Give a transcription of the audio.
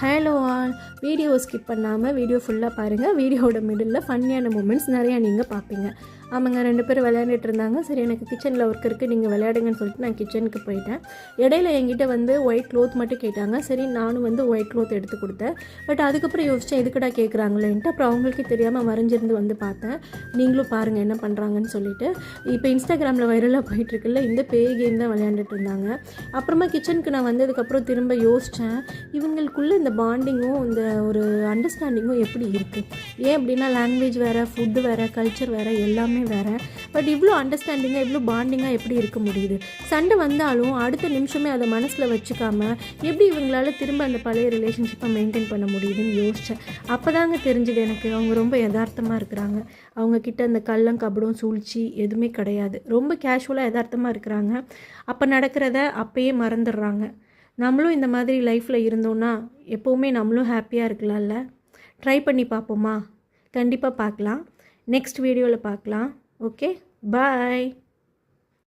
Hello all, video skip பண்ணாமல் video ஃபுல்லாக பாருங்கள். வீடியோட மிடில் ஃபன்னியான மூமெண்ட்ஸ் நிறையா நீங்கள் பார்ப்பீங்க. ஆமாங்க, 2 பேரும் விளையாண்டுட்டு இருந்தாங்க. சரி, எனக்கு கிச்சனில் ஒர்க் இருக்குது, நீங்கள் விளையாடுங்கன்னு சொல்லிட்டு நான் கிச்சனுக்கு போயிட்டேன். இடையில என்கிட்ட ஒயிட் க்ளோத் மட்டும் கேட்டாங்க. சரி, நானும் ஒயிட் க்ளோத் எடுத்து கொடுத்தேன். பட் அதுக்கப்புறம் யோசித்தேன், எதுக்கடா கேட்குறாங்களேன்ட்டு. அப்புறம் அவங்களுக்கே தெரியாமல் வரைஞ்சிருந்து பார்த்தேன். நீங்களும் பாருங்கள் என்ன பண்ணுறாங்கன்னு சொல்லிட்டு. இப்போ இன்ஸ்டாகிராமில் வைரலாக போயிட்டுருக்குல்ல, இந்த பேய் கேம் தான் விளையாண்டுட்டு இருந்தாங்க. அப்புறமா கிச்சனுக்கு நான் வந்ததுக்கப்புறம் திரும்ப யோசித்தேன், இவங்களுக்குள்ளே இந்த பாண்டிங்கும் இந்த ஒரு அண்டர்ஸ்டாண்டிங்கும் எப்படி இருக்குது. ஏன் அப்படின்னா, லாங்குவேஜ் வேறு, ஃபுட்டு வேறு, கல்ச்சர் வேறு, எல்லாமே வேறு. பட் இவ்வளோ அண்டர்ஸ்டாண்டிங்காக இவ்வளோ பாண்டிங்காக எப்படி இருக்க முடியுது? சண்டை வந்தாலும் அடுத்த நிமிஷமே அதை மனசில் வச்சுக்காம எப்படி இவங்களால திரும்ப அந்த பழைய ரிலேஷன்ஷிப்பை மெயின்டைன் பண்ண முடியுதுன்னு யோசித்தேன். அப்போ தாங்க தெரிஞ்சுது எனக்கு, அவங்க ரொம்ப யதார்த்தமாக இருக்கிறாங்க. அவங்கக்கிட்ட அந்த கள்ளம் கபடம் சூழ்ச்சி எதுவுமே கிடையாது. ரொம்ப கேஷுவலாக யதார்த்தமாக இருக்கிறாங்க. அப்போ நடக்கிறத அப்பயே மறந்துடுறாங்க. நம்மளும் இந்த மாதிரி லைஃப்பில் இருந்தோன்னா எப்போவுமே நம்மளும் ஹாப்பியாக இருக்கலாம்ல. ட்ரை பண்ணி பார்ப்போமா? கண்டிப்பாக பார்க்கலாம். நெக்ஸ்ட் வீடியோவில் பார்க்கலாம். ஓகே, பாய்.